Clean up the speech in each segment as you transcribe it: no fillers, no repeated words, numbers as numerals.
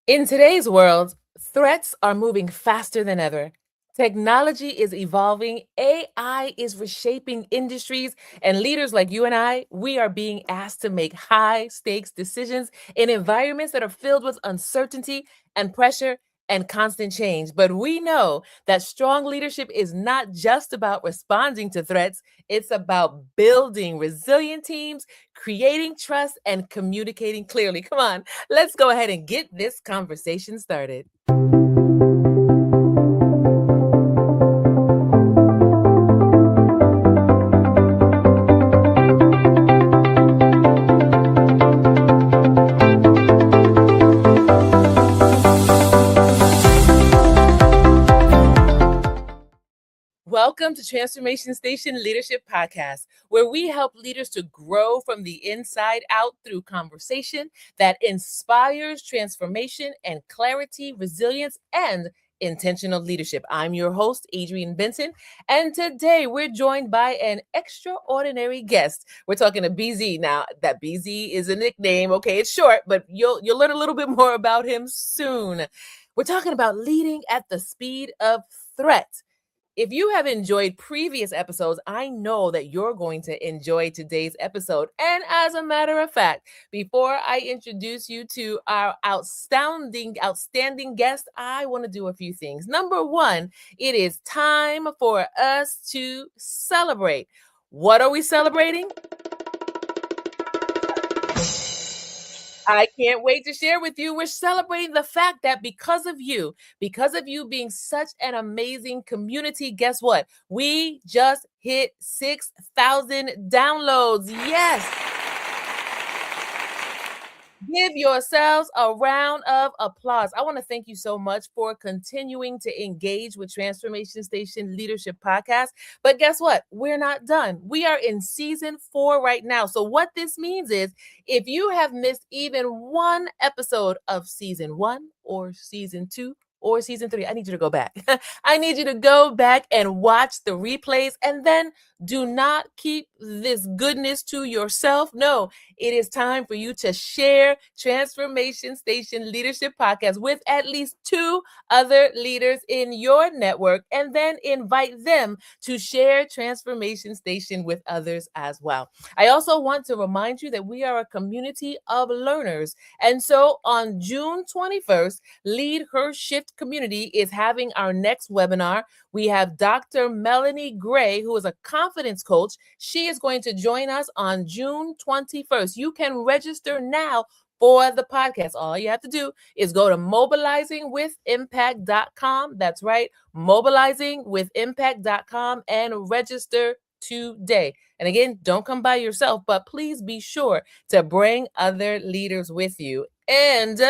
In today's world, threats are moving faster than ever. Technology is evolving, AI is reshaping industries, and leaders like you and I, we are being asked to make high stakes decisions in environments that are filled with uncertainty and pressure and constant change. But we know that strong leadership is not just about responding to threats, it's about building resilient teams, creating trust, and communicating clearly. Come on. Let's go ahead and get this conversation started. Welcome to Transformation Station Leadership Podcast, where we help leaders to grow from the inside out through conversation that inspires transformation and clarity, resilience, and intentional leadership. I'm your host, Adrienne Benson, and today we're joined by an extraordinary guest. We're talking to BZ. Now, that BZ is a nickname, okay, it's short, but you'll learn a little bit more about him soon. We're talking about leading at the speed of threat. If you have enjoyed previous episodes, I know that you're going to enjoy today's episode. And as a matter of fact, before I introduce you to our outstanding guest, I want to do a few things. Number one, it is time for us to celebrate. What are we celebrating? I can't wait to share with you. We're celebrating the fact that because of you being such an amazing community, guess what? We just hit 6,000 downloads. Yes. Give yourselves a round of applause. I want to thank you so much for continuing to engage with Transformation Station Leadership Podcast. But guess what? We're not done. We are in season 4 right now. So, what this means is if you have missed even one episode of season 1 or season 2, or season 3, I need you to go back. I need you to go back and watch the replays and then do not keep this goodness to yourself. No, it is time for you to share Transformation Station Leadership Podcast with at least 2 other leaders in your network and then invite them to share Transformation Station with others as well. I also want to remind you that we are a community of learners. And so on June 21st, Lead Her Shift Community is having our next webinar. We have Dr. Melanie Gray, who is a confidence coach. She is going to join us on June 21st. You can register now for the podcast. All you have to do is go to mobilizingwithimpact.com. That's right, mobilizingwithimpact.com and register today. And again, don't come by yourself, but please be sure to bring other leaders with you. And,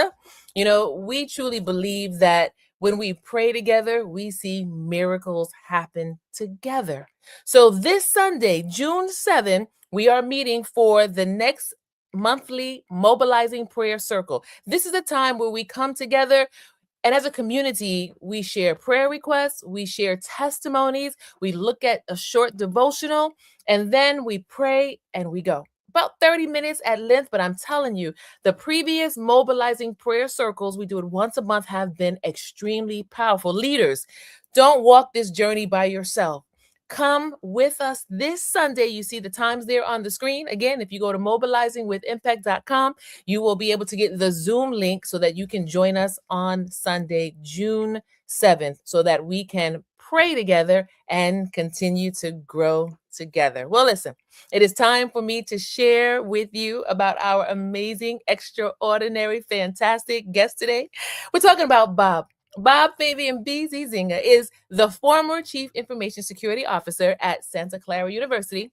we truly believe that when we pray together, we see miracles happen together. So this Sunday, June 7th, we are meeting for the next monthly mobilizing prayer circle. This is a time where we come together and as a community, we share prayer requests, we share testimonies, we look at a short devotional, and then we pray and we go. About 30 minutes at length, but I'm telling you, the previous mobilizing prayer circles, we do it once a month, have been extremely powerful. Leaders, don't walk this journey by yourself. Come with us this Sunday. You see the times there on the screen. Again, if you go to mobilizingwithimpact.com, you will be able to get the Zoom link so that you can join us on Sunday, June 7th, so that we can pray together and continue to grow together. Well, listen, it is time for me to share with you about our amazing, extraordinary, fantastic guest today. We're talking about Bob. Bob Fabien BZ Zinga is the former Chief Information Security Officer at Santa Clara University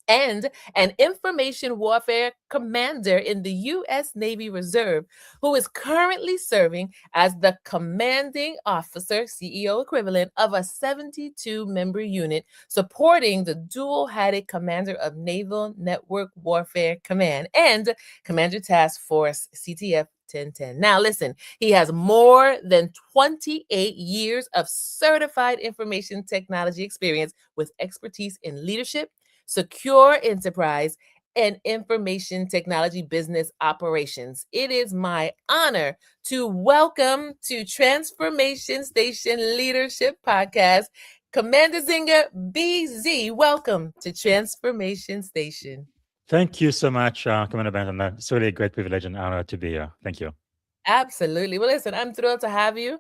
and an information warfare commander in the U.S. Navy Reserve, who is currently serving as the commanding officer, CEO equivalent, of a 72-member unit supporting the dual-hatted commander of Naval Network Warfare Command and Commander Task Force, CTF 1010. Now, listen, he has more than 28 years of certified information technology experience with expertise in leadership, secure enterprise, and information technology business operations. It is my honor to welcome to Transformation Station Leadership Podcast, Commander Zinga BZ. Welcome to Transformation Station. Thank you so much, Commander Benton. It's really a great privilege and honor to be here. Thank you. Absolutely. Well, listen, I'm thrilled to have you.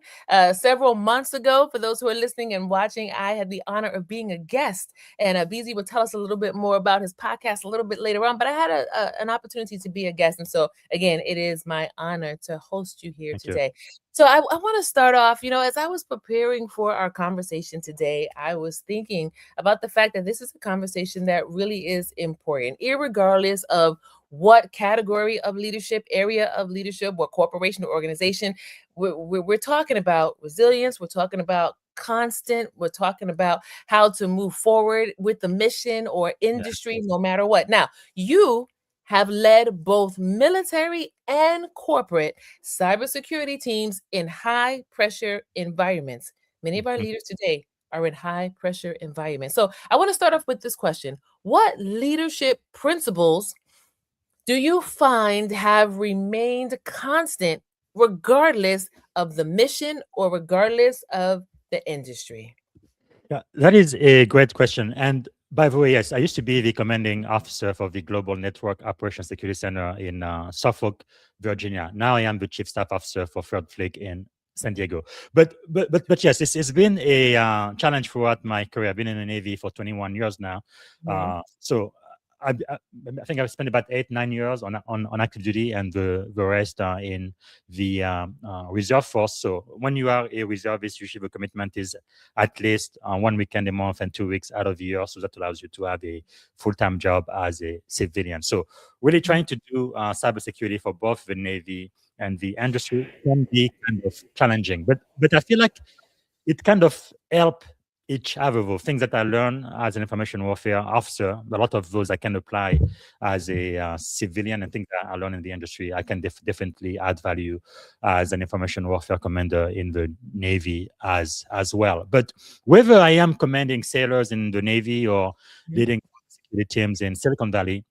Several months ago, for those who are listening and watching, I had the honor of being a guest, and BZ will tell us a little bit more about his podcast a little bit later on. But I had an opportunity to be a guest, and so again, it is my honor to host you here Thank you. today. So I want to start off. As I was preparing for our conversation today, I was thinking about the fact that this is a conversation that really is important, irregardless of what category of leadership, area of leadership, what corporation or organization. We're talking about resilience. We're talking about constant. We're talking about how to move forward with the mission or industry, Yes. no matter what. Now, you have led both military and corporate cybersecurity teams in high pressure environments. Many of our Mhm. leaders today are in high pressure environments. So I want to start off with this question. What leadership principles do you find have remained constant regardless of the mission or regardless of the industry? Yeah, that is a great question. And by the way, yes, I used to be the commanding officer for the Global Network Operations Security Center in Suffolk, Virginia. Now I am the chief staff officer for Third Fleet in San Diego. But yes, it's been a challenge throughout my career. I've been in the Navy for 21 years now. Mhm. So I think I've spent about 8, 9 years on active duty, and the rest in the reserve force. So when you are a reservist, usually the commitment is at least 1 weekend a month and 2 weeks out of the year. So that allows you to have a full-time job as a civilian. So really trying to do cybersecurity for both the Navy and the industry can be kind of challenging. But I feel like it kind of help each other. The things that I learn as an information warfare officer, a lot of those I can apply as a civilian, and things that I learn in the industry, I can definitely add value as an information warfare commander in the Navy as well. But whether I am commanding sailors in the Navy or leading security teams in Silicon Valley,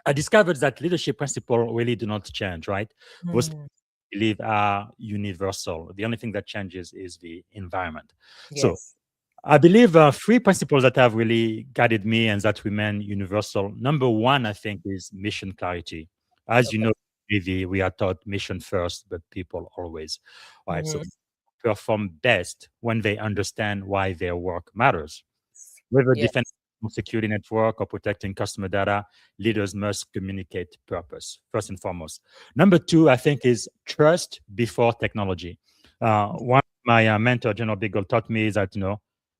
I discovered that leadership principles really do not change, right? Those Mhm. believe are universal. The only thing that changes is the environment. So Yes. I believe three principles that have really guided me and that remain universal. Number one, I think, is mission clarity. As you Okay. know, we are taught mission first, but people always. All right. So Mhm. perform best when they understand why their work matters. Whether defending Yes. security network or protecting customer data, leaders must communicate purpose first and foremost. Number two, I think, is trust before technology. One of my mentor, General Beagle, taught me that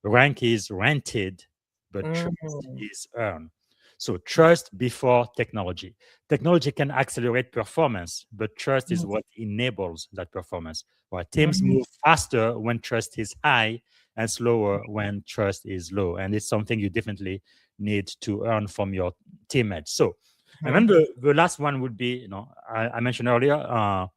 rank is rented, but trust Mhm. is earned. So trust before technology. Technology can accelerate performance, but trust is what enables that performance. While teams Mhm. move faster when trust is high and slower when trust is low. And it's something you definitely need to earn from your teammates. So, and then Mhm. the last one would be, I mentioned earlier,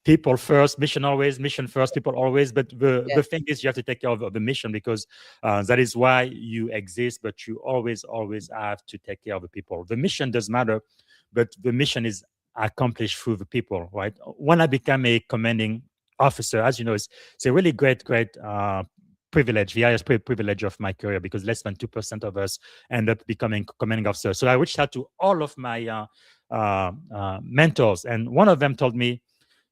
people first, mission always, mission first, people always. But the Yes. thing is, you have to take care of the mission, because that is why you exist. But you always have to take care of the people. The mission does matter, but the mission is accomplished through the people, right? When I became a commanding officer, as you know, it's a really great privilege, the highest privilege of my career, because less than 2% of us end up becoming commanding officers. So I reached out to all of my mentors, and one of them told me,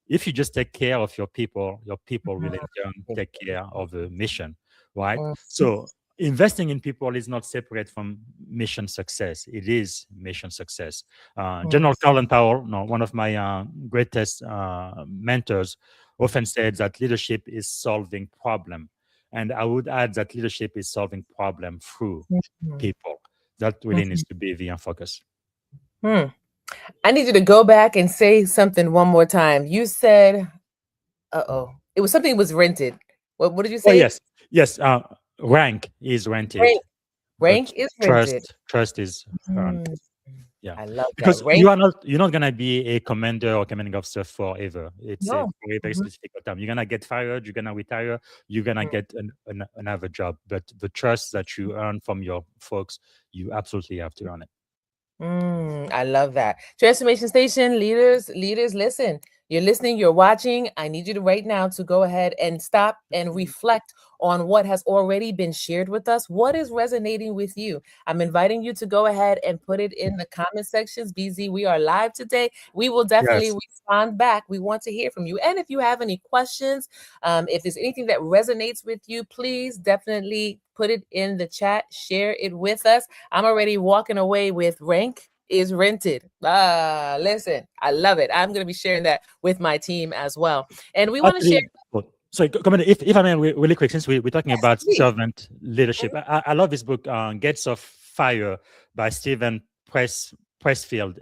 if you just take care of your people will in turn take care of the mission, right? Mhm. So investing in people is not separate from mission success. It is mission success. Mhm. General Colin Powell, no, one of my greatest mentors, often said that leadership is solving problem. And I would add that leadership is solving problem through Mhm. people. That really needs to be the focus. Mhm. I need you to go back and say something one more time. You said, uh-oh, it was something was rented. What did you Oh say? yes, yes. Rank is rented, Rank. but Rank is rented. trust is earned. Mm, Yeah, I love that. because Rank. you're not gonna be a commander or commanding officer forever. It's a No. very Mhm. specific time. You're gonna get fired. You're gonna retire. You're gonna get another job. But the trust that you earn from your folks, you absolutely have to earn it. I love that. Transformation Station leaders, listen. You're listening, you're watching. I need you to right now to go ahead and stop and reflect on what has already been shared with us. What is resonating with you? I'm inviting you to go ahead and put it in the comment sections. BZ, we are live today. We will definitely Yes. respond back. We want to hear from you. And if you have any questions, if there's anything that resonates with you, please definitely put it in the chat, share it with us. I'm already walking away with rank is rented. Listen, I love it. I'm going to be sharing that with my team as well. And we want to share. Actually, oh, sorry, comment if I may, really quick, since we're talking Yes, about please. servant leadership, I love this book, Gates of Fire by Stephen Pressfield.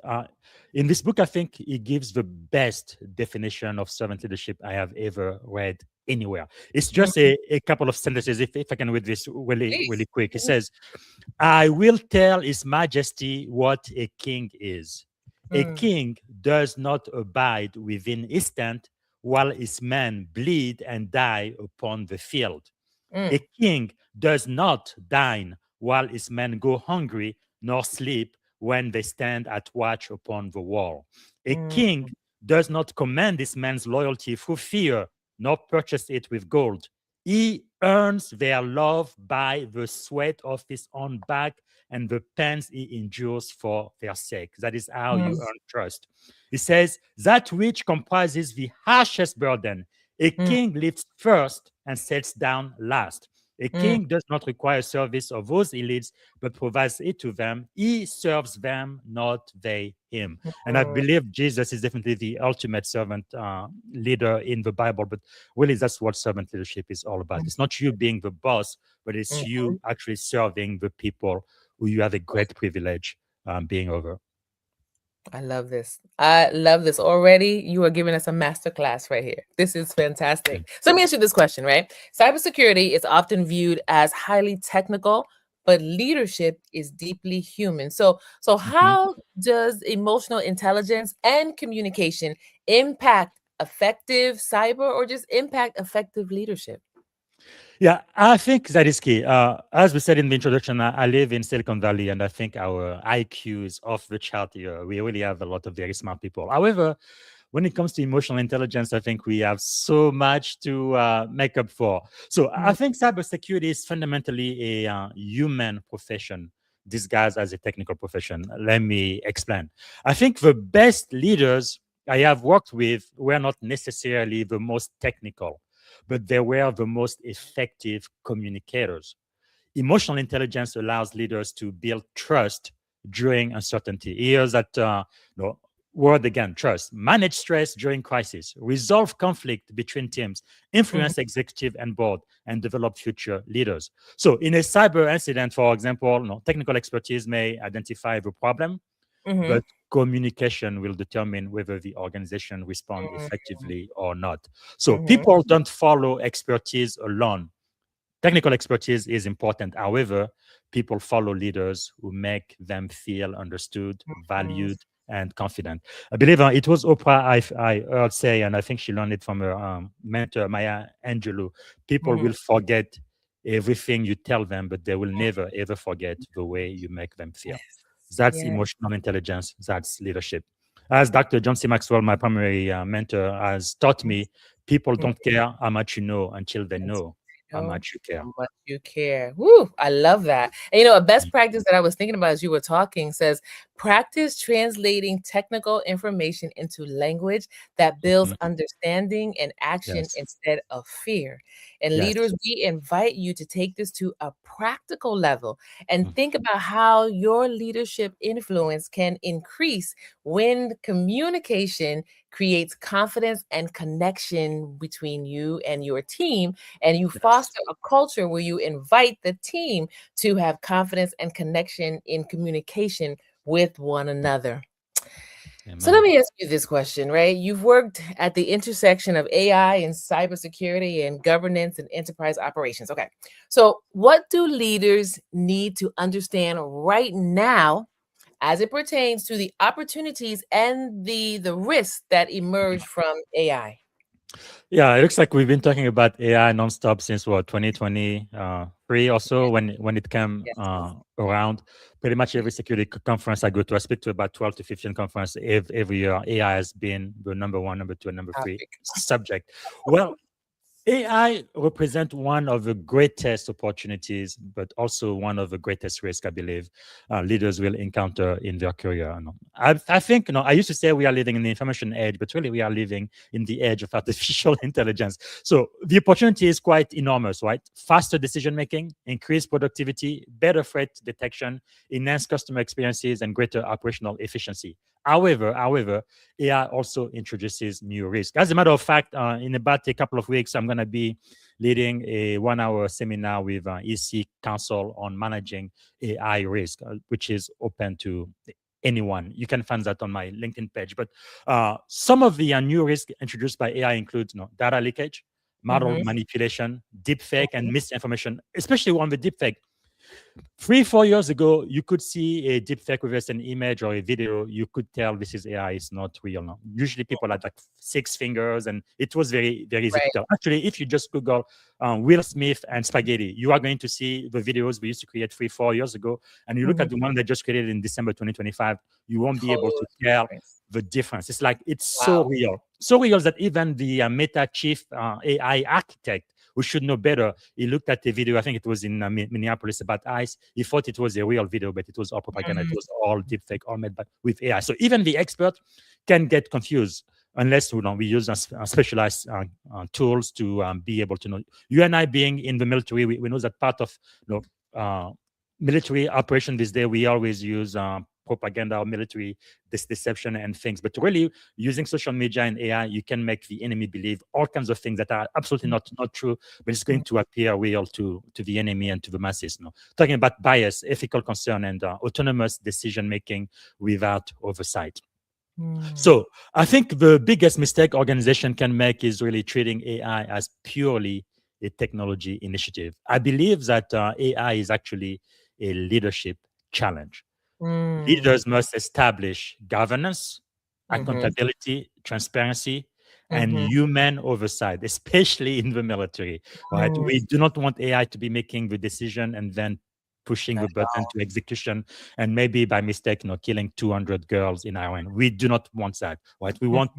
In this book, I think he gives the best definition of servant leadership I have ever read anywhere. It's just Mhm. a couple of sentences, if I can read this really Please. quick. It Mhm. says, I will tell His Majesty what a king is. A Mm, king does not abide within his tent while his men bleed and die upon the field. A mm, king does not dine while his men go hungry, nor sleep when they stand at watch upon the wall. A king mm, does not command his men's loyalty through fear, nor purchase it with gold. He earns their love by the sweat of his own back and the pains he endures for their sake. That is how you mm, earn trust. He says, that which comprises the harshest burden. A mm, king lives first and sets down last. A mm, king does not require service of those he leads, but provides it to them. He serves them, not they him. And I mm, believe Jesus is definitely the ultimate servant leader in the Bible. But really, that's what servant leadership is all about. It's not you being the boss, but it's mm. you actually serving the people who you have a great privilege being over. I love this. I love this already. You are giving us a master class right here. This is fantastic. So let me ask you this question, right? Cybersecurity is often viewed as highly technical, but leadership is deeply human. So Mhm. how does emotional intelligence and communication impact effective cyber or just impact effective leadership? Yeah, I think that is key. As we said in the introduction, I live in Silicon Valley, and I think our IQ is off the chart here. We really have a lot of very smart people. However, when it comes to emotional intelligence, I think we have so much to make up for. So I Mm, think cybersecurity is fundamentally a human profession disguised as a technical profession. Let me explain. I think the best leaders I have worked with were not necessarily the most technical, but they were the most effective communicators. Emotional intelligence allows leaders to build trust during uncertainty. Here's that no, word again, trust. Manage stress during crisis, resolve conflict between teams, mm, influence executive and board, and develop future leaders. So in a cyber incident, for example, technical expertise may identify the problem, mhm, but communication will determine whether the organization respond mm, effectively or not. So mhm, people don't follow expertise alone. Technical expertise is important. However, people follow leaders who make them feel understood, mm, valued, and confident. I believe it was Oprah I heard say, and I think she learned it from her mentor, Maya Angelou. People mhm. will forget everything you tell them, but they will never, ever forget the way you make them feel. Yes. That's Yeah. emotional intelligence. That's leadership. As Dr. John C. Maxwell, my primary mentor, has taught me, people Mm. don't care how much you know until they That's know how know much you care. how much you care. Woo, I love that. And a best practice that I was thinking about as you were talking says practice translating technical information into language that builds Mhm. understanding and action Yes. instead of fear. And Yes. leaders, we invite you to take this to a practical level and Mm. think about how your leadership influence can increase when communication creates confidence and connection between you and your team, and you Yes. foster a culture where you invite the team to have confidence and connection in communication with one another. So let Amen. me ask you this question, right? You've worked at the intersection of AI and cybersecurity and governance and enterprise operations. Okay. So what do leaders need to understand right now as it pertains to the opportunities and the risks that emerge from AI? Yeah, it looks like we've been talking about AI nonstop since what 2023 or so when it came Yes. around. Pretty much Mm, every security conference I go to, I speak to about 12 to 15 conference every year. AI has been the number one, number two, and number three topic. subject. Well, AI represent one of the greatest opportunities, but also one of the greatest risks, I believe, leaders will encounter in their career. I think, I used to say we are living in the information age, but really we are living in the age of artificial intelligence. So the opportunity is quite enormous, right? Faster decision making, increased productivity, better threat detection, enhanced customer experiences, and greater operational efficiency. However, AI also introduces new risk. As a matter of fact, in about a couple of weeks, I'm going to be leading a 1 hour seminar with EC Council on managing AI risk, which is open to anyone. You can find that on my LinkedIn page. But some of the new risks introduced by AI include data leakage, model Mm-hmm. manipulation, deepfake, and misinformation, especially on the deepfake. 3, 4 years ago, you could see a deepfake with an image or a video. You could tell this is AI, it's not real. No. Usually people had like 6 fingers, and it was very, very easy to Right. tell. Actually, if you just Google Will Smith and spaghetti, you are going to see the videos we used to create 3, 4 years ago. And you look Mm-hmm. at the one that just created in December 2025, you won't be able Total to tell difference. the difference. It's like it's so Wow. real. So real that even the Meta chief AI architect, who should know better, he looked at the video. I think it was in Minneapolis about ICE. He thought it was a real video, but it was all propaganda. It Mm, was all deepfake, all made by, with AI. So even the expert can get confused unless we use specialized tools to be able to know. You and I being in the military, we know that part of military operation this day, we always use propaganda or military deception and things. But really, using social media and AI, you can make the enemy believe all kinds of things that are absolutely not true, but it's going mm, to appear real to the enemy and to the masses. No, talking about bias, ethical concern, and autonomous decision making without oversight. mm. So I think the biggest mistake organization can make is really treating AI as purely a technology initiative. I believe that AI is actually a leadership challenge. Mm. Leaders must establish governance, Mhm, accountability, transparency, and mhm, human oversight, especially in the military. Right? mm. We do not want AI to be making the decision and then pushing Not the at button all. to execution, and maybe by mistake, killing 200 girls in Iran. We do not want that. Right? We Mm, want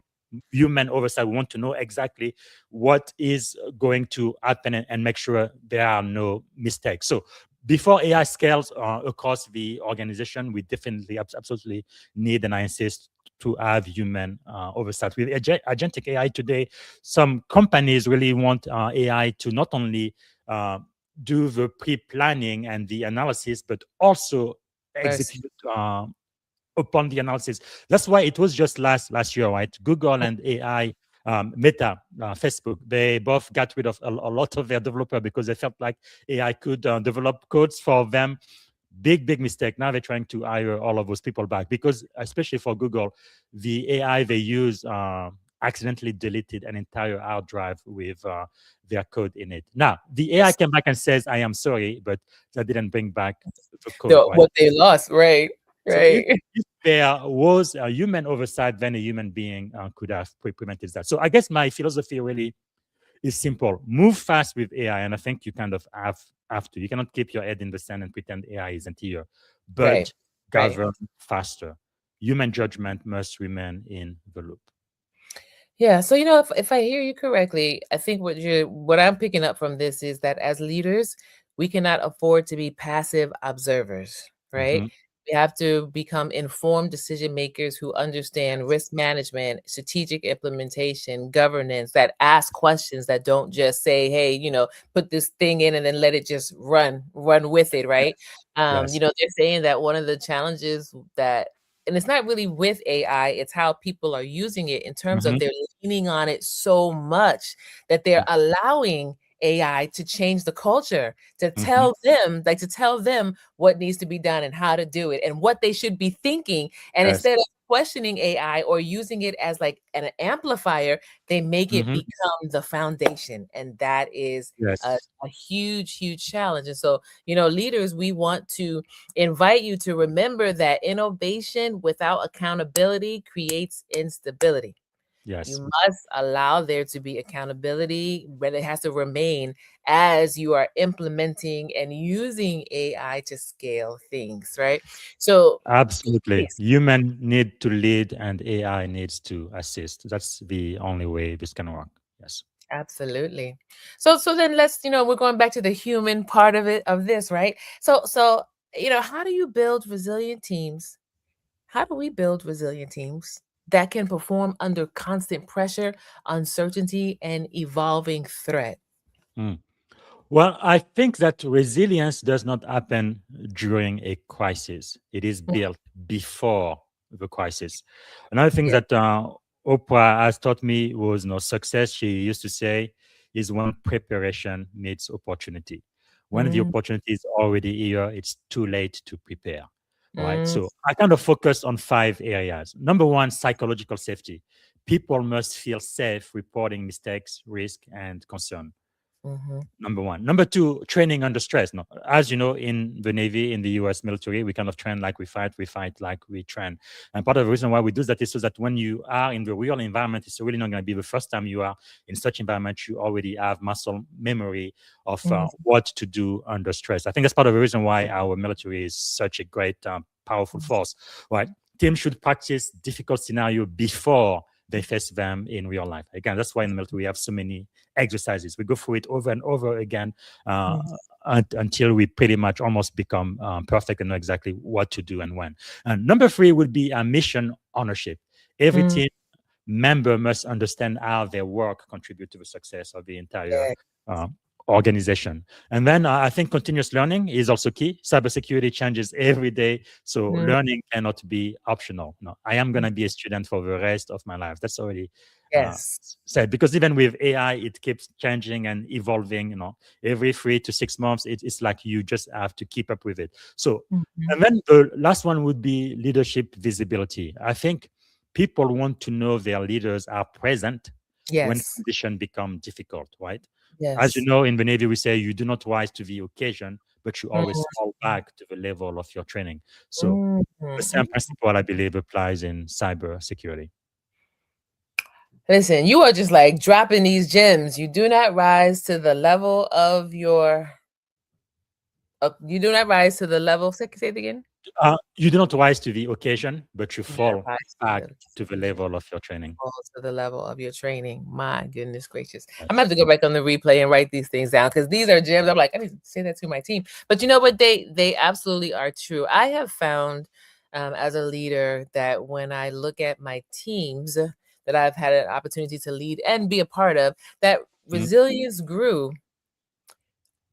human oversight. We want to know exactly what is going to happen, and make sure there are no mistakes. So before AI scales across the organization, we definitely absolutely need, and I insist, to have human oversight. With agentic AI today, some companies really want AI to not only uh, do the pre-planning and the analysis, but also mercy. execute upon the analysis. That's why it was just last year, right? Google and AI, Meta, Facebook, they both got rid of a lot of their developer because they felt like AI could develop codes for them. Big mistake. Now they're trying to hire all of those people back because, especially for Google, the AI they use accidentally deleted an entire hard drive with their code in it. Now the AI Yes. came back and says, "I am sorry," but that didn't bring back the code, The right? what they lost, right, So if, right. if there was a human oversight, then a human being could have prevented that. So I guess my philosophy really is simple: move fast with AI, and I think you kind of have to. You cannot keep your head in the sand and pretend AI isn't here, Right, but right. govern faster. Human judgment must remain in the loop. Yeah, so if I hear you correctly, I think what I'm picking up from this is that as leaders, we cannot afford to be passive observers, right? Hmm. We have to become informed decision makers who understand risk management, strategic implementation, governance, that ask questions, that don't just say, "Hey, put this thing in and then let it just run with it," right? Yes. They're saying that one of the challenges that and it's not really with AI, it's how people are using it in terms of Hmm. they're leaning on it so much that they're allowing AI to change the culture, Hmm. to tell them what needs to be done and how to do it and what they should be thinking. And Yes. instead of questioning AI or using it as like an amplifier, they make it Hmm. become the foundation. And that is a, Yes. a huge, huge challenge. And so, leaders, we want to invite you to remember that innovation without accountability creates instability. Yes. You must allow there to be accountability, but it has to remain as you are implementing and using AI to scale things, right? So, Absolutely. yes, Human need to lead and AI needs to assist. That's the only way this can work. Yes. absolutely. So then let's, we're going back to the human part of it, of this, right? So, how do you build resilient teams? How do we build resilient teams that can perform under constant pressure, uncertainty, and evolving threat? Mm. Well, I think that resilience does not happen during a crisis. It is Mm, built before the crisis. Another thing yeah. that Oprah has taught me was, success, she used to say, is when preparation meets opportunity. When the Mm, opportunity is already here, it's too late to prepare. All right. mm, So I kind of focus on 5 areas. Number one, psychological safety. People must feel safe reporting mistakes, risk, and concern. mhm, Number one. Number two, training under stress. No, as you know, in the Navy, in the US military, we kind of train like we fight like we train. And part of the reason why we do that is so that when you are in the real environment, it's really not going to be the first time you are in such environment. You already have muscle memory of mm, what to do under stress. I think that's part of the reason why our military is such a great, powerful force, right? Teams should practice difficult scenario before they face them in real life. Again, that's why in the military we have so many exercises. We go through it over and over again uh, mm, until we pretty much almost become perfect and know exactly what to do and when. And number three would be a mission ownership. Every mm. team member must understand how their work contribute to the success of the entire Yeah. uh, organization. And then I think continuous learning is also key. Cybersecurity changes every day, so Mm, learning cannot be optional. No, I am going to be a student for the rest of my life. That's already uh, yes. said, because even with AI, it keeps changing and evolving. Every 3 to 6 months, it's like you just have to keep up with it. So, Mhm. and then the last one would be leadership visibility. I think people want to know their leaders are present when Yes. conditions become difficult, right? As you Yes. know, in the Navy, we say you do not rise to the occasion, but you always Mhm, fall back to the level of your training. So mhm, the same mhm. principle, I believe, applies in cyber security. Listen, you are just like dropping these gems. You do not rise to the level of your. You do not rise to the level. Say it again. You do not rise to the occasion, but you You do not fall rise back to the to the level of your training. fall to the level of your training. My goodness gracious. I'm gonna Yes. have to go back on the replay and write these things down because these are gems. I'm like, I need to say that to my team. But you know what? They absolutely are true. I have found as a leader that when I look at my teams that I've had an opportunity to lead and be a part of, that Mhm. resilience grew,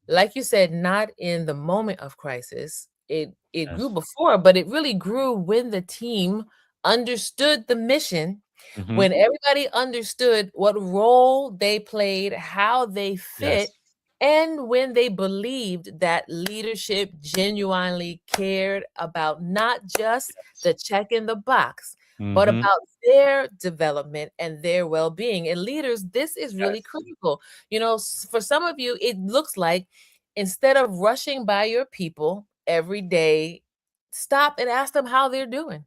like you said, not in the moment of crisis. It grew Yes. before, but it really grew when the team understood the mission, Hmm. when everybody understood what role they played, how they fit, Yes. and when they believed that leadership genuinely cared about not just Yes. the check in the box, but Hmm. about their development and their well-being. And leaders, this is really Yes. critical. For some of you, it looks like instead of rushing by your people every day, stop and ask them how they're doing.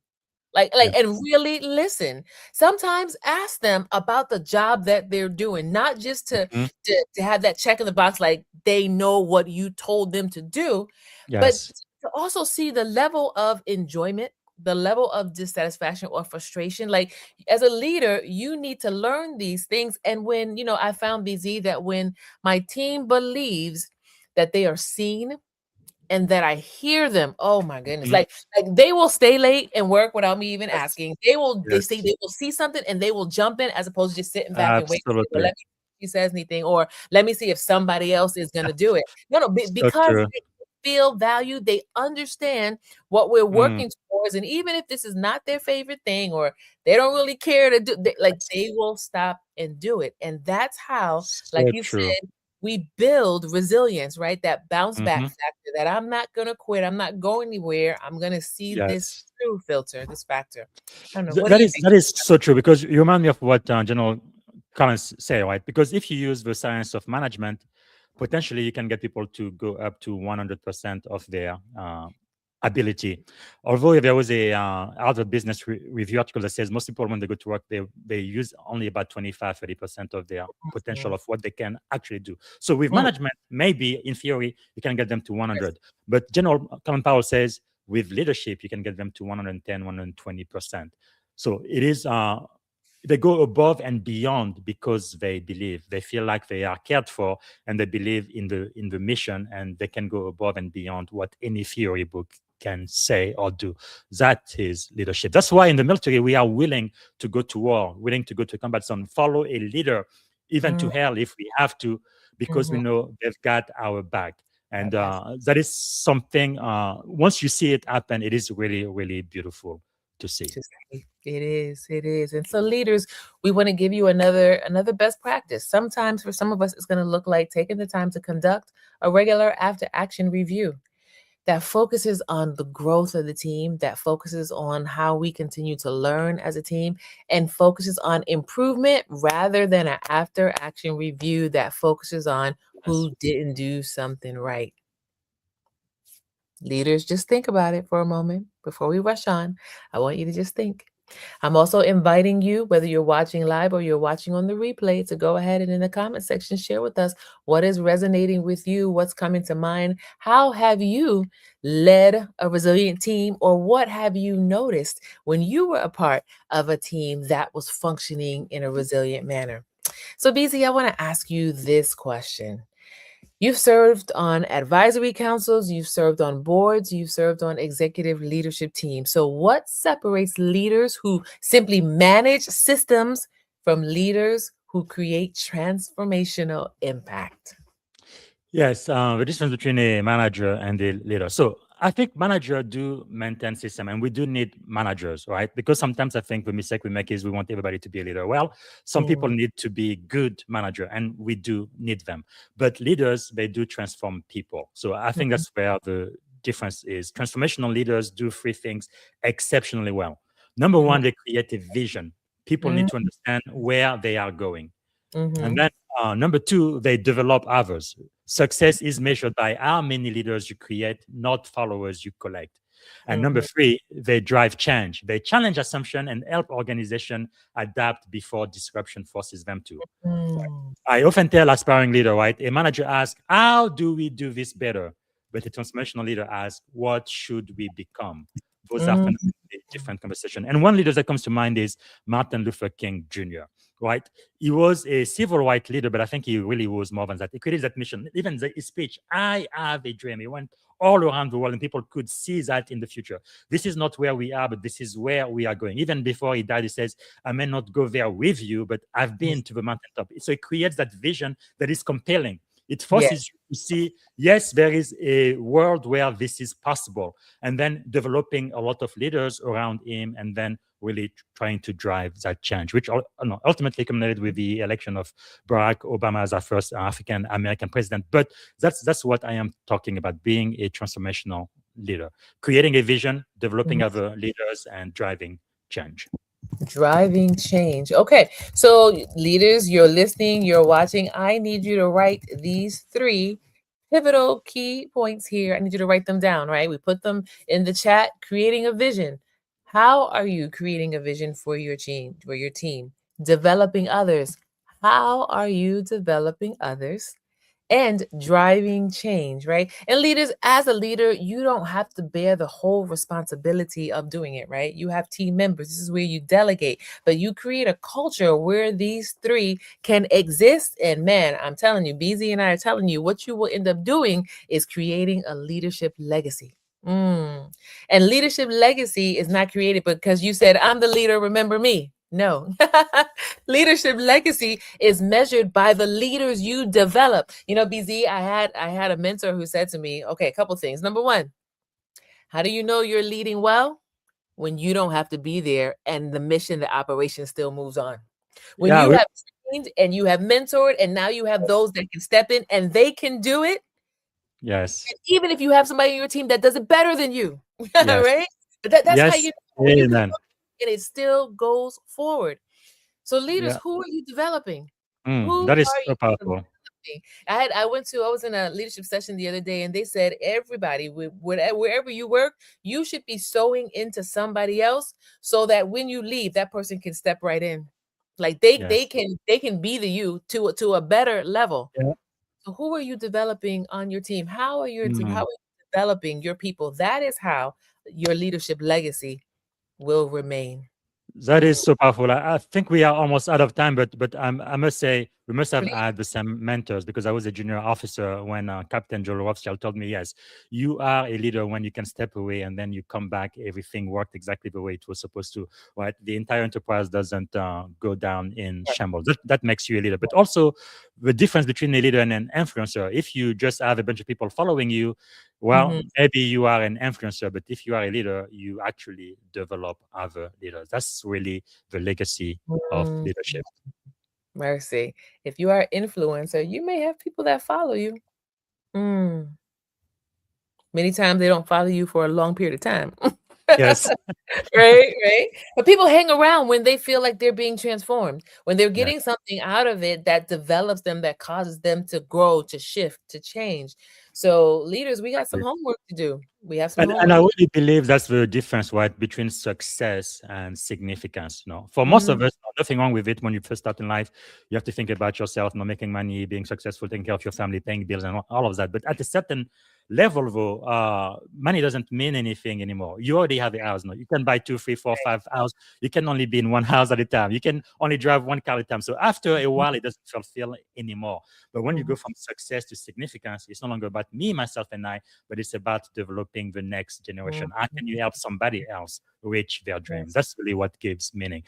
Yeah. And really listen. Sometimes ask them about the job that they're doing, not just to Mhm. to have that check in the box like they know what you told them to do, but Yes. to also see the level of enjoyment, the level of dissatisfaction or frustration. Like as a leader, you need to learn these things. And when, I found BZ that when my team believes that they are seen and that I hear them. Oh my goodness. Mhm. Like they will stay late and work without me even Yes. asking. They Yes. will see something and they will jump in as opposed to just sitting back and wait to see, well, Absolutely. let me see if she says anything or let me see if somebody else is gonna do it. No, So because true. they feel valued, they understand what we're Mm. working towards. And even if this is not their favorite thing or they don't really care to do Yes. they will stop and do it. And that's how, like So you true. said, we build resilience, right? That bounce back Hmm. factor that I'm not going to quit. I'm not going anywhere. I'm going to see this Yes. through filter, this factor. I don't know. What do That you is think? that is so true, because you remind me of what General Collins say, right? Because if you use the science of management, potentially you can get people to go up to 100% of their ability. Although there was a Harvard Business Review article that says most people, when they go to work, they use only about 25-30% of their potential Mm, of what they can actually do. So with mm, management, maybe in theory, you can get them to 100. But General Colin Powell says with leadership, you can get them to 110, 120%. So it is, they go above and beyond because they believe, they feel like they are cared for, and they believe in the mission, and they can go above and beyond what any theory book can say or do. That is leadership. That's why in the military we are willing to go to war, willing to go to combat zone, follow a leader, even to mm, hell if we have to, because we mhm. know they've got our back. And That's that is something. Once you see it happen, it is really, really beautiful to see. just it is, it is. And so leaders, we want to give you another best practice. Sometimes for some of us, it's going to look like taking the time to conduct a regular after action review that focuses on the growth of the team, that focuses on how we continue to learn as a team, and focuses on improvement rather than an after action review that focuses on Yes. who didn't do something right. Leaders, just think about it for a moment before we rush on. I want you to just think. I'm also inviting you, whether you're watching live or you're watching on the replay, to go ahead and in the comment section share with us what is resonating with you, what's coming to mind. How have you led a resilient team, or what have you noticed when you were a part of a team that was functioning in a resilient manner? So, BZ, I want to ask you this question. You've served on advisory councils, you've served on boards, you've served on executive leadership teams. So, what separates leaders who simply manage systems from leaders who create transformational impact? Yes, the difference between a manager and a leader. So I think manager do maintain system, and we do need managers, right? Because sometimes I think the mistake we make is we want everybody to be a leader. Well, some people Mm, need to be good manager, and we do need them. But leaders, they do transform people. So I think mhm, that's where the difference is. Transformational leaders do three things exceptionally well. Number mm, one, they create a vision. People need mm, to understand where they are going. And mhm, then number two, they develop others. Success is measured by how many leaders you create, not followers you collect. And number mhm, three, they drive change. They challenge assumption and help organization adapt before disruption forces them to. mm, I often tell aspiring leader, right? A manager asks, how do we do this better? But a transformational leader asks, what should we become? Those are mm, fundamentally different conversation. And one leader that comes to mind is Martin Luther King Jr., right? He was a civil rights leader, but I think he really was more than that. He created that mission. Even his speech, I have a dream. He went all around the world and people could see that in the future. This is not where we are, but this is where we are going. Even before he died, he says, I may not go there with you, but I've been to the mountaintop. So it creates that vision that is compelling. It yes. forces you to see, yes, there is a world where this is possible. And then developing a lot of leaders around him, and then really trying to drive that change, which ultimately culminated with the election of Barack Obama as our first African American president. But that's what I am talking about, being a transformational leader, creating a vision, developing other leaders, and driving change. Driving change. Okay. So, leaders, you're listening, you're watching. I need you to write these three pivotal key points here. I need you to write them down, right? We put them in the chat. Creating a vision. How are you creating a vision for your team, for your team? Developing others. How are you developing others? And driving change, right? And leaders, as a leader, you don't have to bear the whole responsibility of doing it, right? You have team members. This is where you delegate, but you create a culture where these three can exist. And man, I'm telling you, BZ and I are telling you, what you will end up doing is creating a leadership legacy. Mm. And leadership legacy is not created because you said, I'm the leader, remember me. No. Leadership legacy is measured by the leaders you develop. You know, BZ, I had a mentor who said to me, okay, a couple things. Number one, how do you know you're leading well? When you don't have to be there and the mission, the operation still moves on. When Yeah, you have trained and you have mentored and now you have those that can step in and they can do it, yes, and even if you have somebody on your team that does it better than you, yes, right? But that's how yes. you know when you can Amen. look and it still goes forward. So leaders, Yeah. who are you developing? Who That is are so you powerful. I was in a leadership session the other day, and they said everybody, wherever you work, you should be sewing into somebody else so that when you leave, that person can step right in. Like Yes. they can be the you to a better level. Yeah. So who are you developing on your team? How Mm. are you developing your people? That is how your leadership legacy will remain. That Mm, is so powerful. I think we are almost out of time, but I must say we must have please. had the same mentors because I was a junior officer when Captain Joel Rothschild told me, yes, you are a leader when you can step away and then you come back. Everything worked exactly the way it was supposed to. Right? The entire enterprise doesn't go down in shambles. That makes you a leader. But also the difference between a leader and an influencer. If you just have a bunch of people following you, well, Mhm. maybe you are an influencer, but if you are a leader, you actually develop other leaders. That's really the legacy of Mm, leadership. mercy. If you are an influencer, you may have people that follow you. Mm. Many times they don't follow you for a long period of time. Yes, Right, right. But people hang around when they feel like they're being transformed, when they're yes. getting something out of it that develops them, that causes them to grow, to shift, to change. So, leaders, we got some homework to do. We have some And homework. I really believe that's the difference, right, between success and significance. For most Mhm. of us, nothing wrong with it. When you first start in life, you have to think about yourself, making money, being successful, taking care of your family, paying bills, and all of that. But at a certain level, though, money doesn't mean anything anymore. You already have a house. You can buy two, three, four, five houses. You can only be in one house at a time. You can only drive one car at a time. So after a while, it doesn't fulfill anymore. But when you Mhm. go from success to significance, it's no longer about me, myself, and I, but it's about developing the next Mhm. generation. How can you help somebody else reach their dream? Yes. That's really what gives meaning.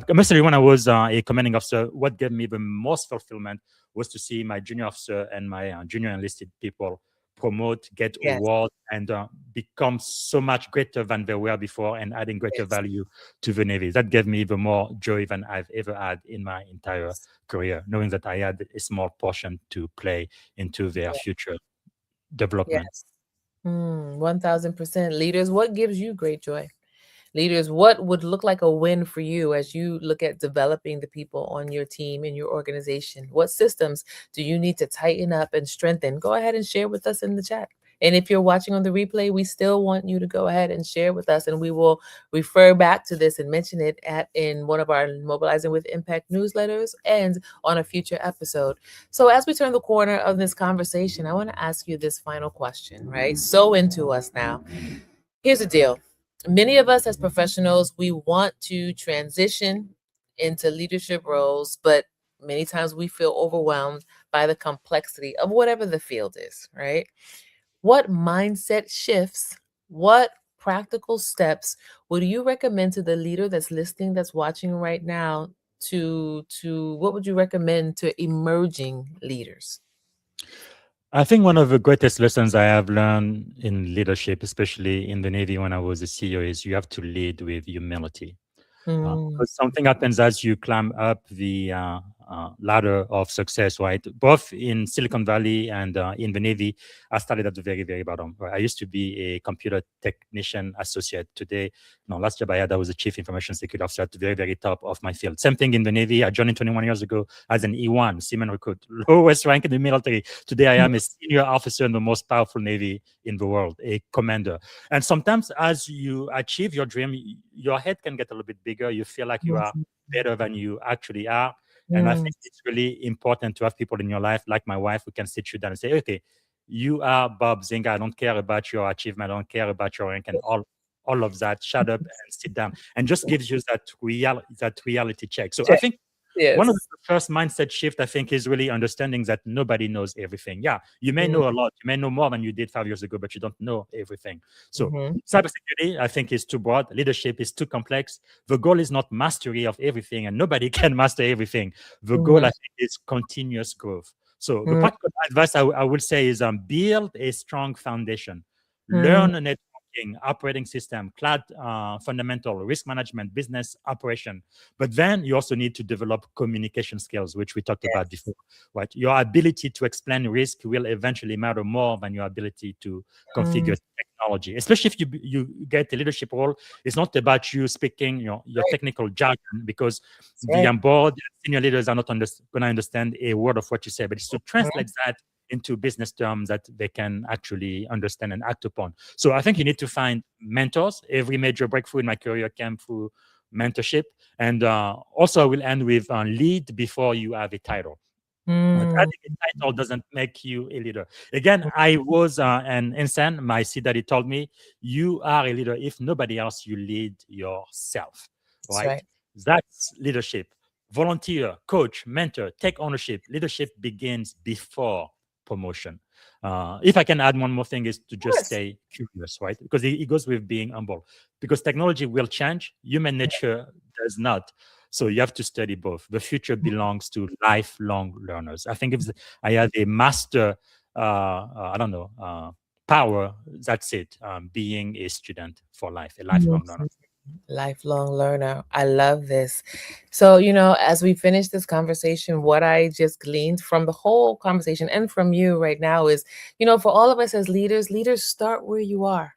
Mostly when I was a commanding officer, what gave me the most fulfillment was to see my junior officer and my junior enlisted people promote, get Yes. awards, and become so much greater than they were before and adding greater Yes. value to the Navy. That gave me the more joy than I've ever had in my entire Yes. career, knowing that I had a small portion to play into their future development. Yes. 1000%. Leaders, what gives you great joy? Leaders, what would look like a win for you as you look at developing the people on your team in your organization? What systems do you need to tighten up and strengthen? Go ahead and share with us in the chat. And if you're watching on the replay, we still want you to go ahead and share with us, and we will refer back to this and mention it in one of our Mobilizing with Impact newsletters and on a future episode. So, as we turn the corner of this conversation, I want to ask you this final question, right? So into us now. Here's the deal. Many of us as professionals, we want to transition into leadership roles, but many times we feel overwhelmed by the complexity of whatever the field is, right? What mindset shifts, what practical steps would you recommend to the leader that's listening, that's watching right now, to what would you recommend to emerging leaders? I think one of the greatest lessons I have learned in leadership, especially in the Navy when I was a CEO, is you have to lead with humility. Mm, Because something happens as you climb up the ladder of success, right? Both in Silicon Valley and in the Navy, I started at the very, very bottom. Right? I used to be a computer technician associate. Today, no, last job I had, I was a chief information security officer at the very, very top of my field. Same thing in the Navy. I joined in 21 years ago as an E1, seaman recruit, lowest rank in the military. Today, I am a senior officer in the most powerful Navy in the world, a commander. And sometimes, as you achieve your dream, your head can get a little bit bigger. You feel like you are mhm, better than you actually are. And I mm, think it's really important to have people in your life, like my wife, who can sit you down and say, okay, you are Bob Zinga. I don't care about your achievement. I don't care about your rank and all of that. Shut up and sit down. And just gives you that reality check. So I check. think one of the Yes. first mindset shift, I think, is really understanding that nobody knows everything. Yeah, you may Mm, know a lot, you may know more than you did 5 years ago, but you don't know everything. So mhm, cybersecurity, I think, is too broad. Leadership is too complex. The goal is not mastery of everything, and nobody can master everything. The goal, mhm, I think, is continuous growth. So the mm, practical advice I would say is build a strong foundation. mm, Learn a network. banking, operating system, cloud fundamental, risk management, business operation. But then you also need to develop communication skills, which we talked about Yes. before. Right? Your ability to explain risk will eventually matter more than your ability to Mm, configure technology. Especially if you get a leadership role, it's not about you speaking your right. technical jargon, because That's the right. board senior leaders are not going to understand a word of what you say, but it's to Mhm. translate that into business terms that they can actually understand and act upon. So I think you need to find mentors. Every major breakthrough in my career came through mentorship. And also, I will end with lead before you have a title. But Mm, having a title doesn't make you a leader. Again, I was an insane. My daddy told me, you are a leader. If nobody else, you lead yourself, that's right? right. That's leadership. Volunteer, coach, mentor, take ownership. Leadership begins before promotion. If I can add one more thing, is to Of just course. stay curious, right? Because it goes with being humble. Because technology will change, human nature does not. So you have to study both. The future belongs to lifelong learners. I think if I had a master, I don't know, power, that's it. Being a student for life, a Mhm. lifelong learner. Lifelong learner. I love this. So, as we finish this conversation, what I just gleaned from the whole conversation and from you right now is, for all of us as leaders, leaders start where you are.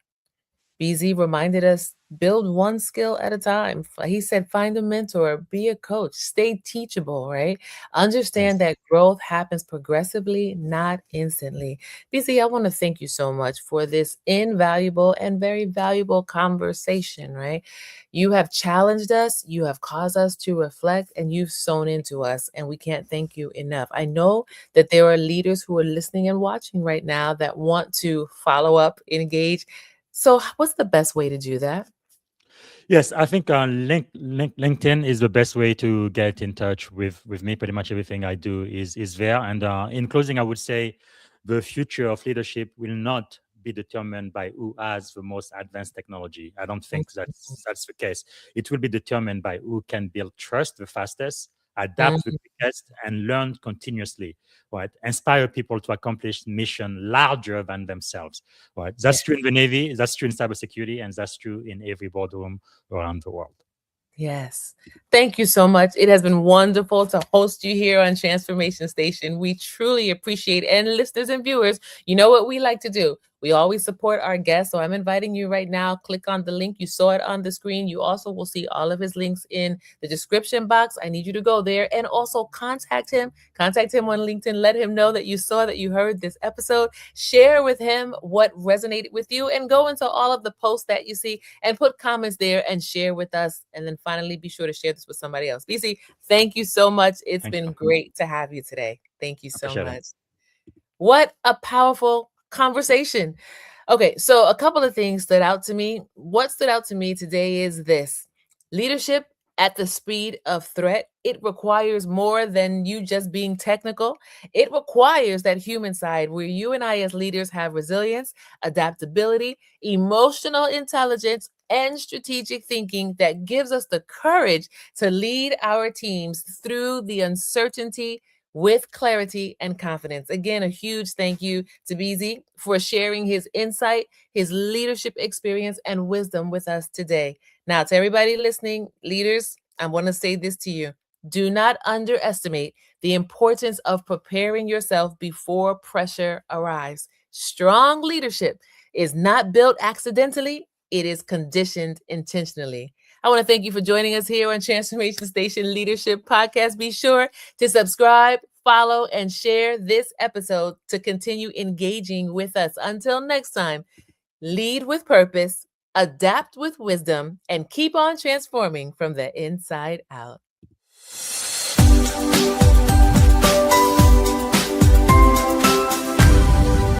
BZ reminded us build one skill at a time. He said, find a mentor, be a coach, stay teachable, right? Understand Yes. that growth happens progressively, not instantly. BZ, I want to thank you so much for this invaluable and very valuable conversation, right? You have challenged us, you have caused us to reflect, and you've sown into us, and we can't thank you enough. I know that there are leaders who are listening and watching right now that want to follow up, engage. So, what's the best way to do that? Yes, I think LinkedIn is the best way to get in touch with me. Pretty much everything I do is there. And in closing, I would say the future of leadership will not be determined by who has the most advanced technology. I don't think that's the case. It will be determined by who can build trust the fastest, adapt the Mhm. quickest, and learn continuously. Right, inspire people to accomplish mission larger than themselves. Right, Yeah. that's true in the Navy. That's true in cybersecurity, and that's true in every boardroom around the world. Yes. Thank you so much. It has been wonderful to host you here on Transformation Station. We truly appreciate it. And listeners and viewers, you know what we like to do? We always support our guests. So I'm inviting you right now. Click on the link. You saw it on the screen. You also will see all of his links in the description box. I need you to go there and also contact him. Contact him on LinkedIn. Let him know that you saw, that you heard this episode. Share with him what resonated with you and go into all of the posts that you see and put comments there and share with us. And then finally, be sure to share this with somebody else. BC, thank you so much. It's Thank been you. great to have you today. Thank you so Appreciate it. much. What a powerful conversation. Okay, so a couple of things stood out to me. What stood out to me today is this: leadership at the speed of threat. It requires more than you just being technical. It requires that human side where you and I, as leaders, have resilience, adaptability, emotional intelligence, and strategic thinking that gives us the courage to lead our teams through the uncertainty with clarity and confidence. Again, a huge thank you to BZ for sharing his insight, his leadership experience, and wisdom with us today. Now, to everybody listening, leaders, I want to say this to you: do not underestimate the importance of preparing yourself before pressure arrives. Strong leadership is not built accidentally, it is conditioned intentionally. I want to thank you for joining us here on Transformation Station Leadership Podcast. Be sure to subscribe, follow, and share this episode to continue engaging with us. Until next time, lead with purpose, adapt with wisdom, and keep on transforming from the inside out.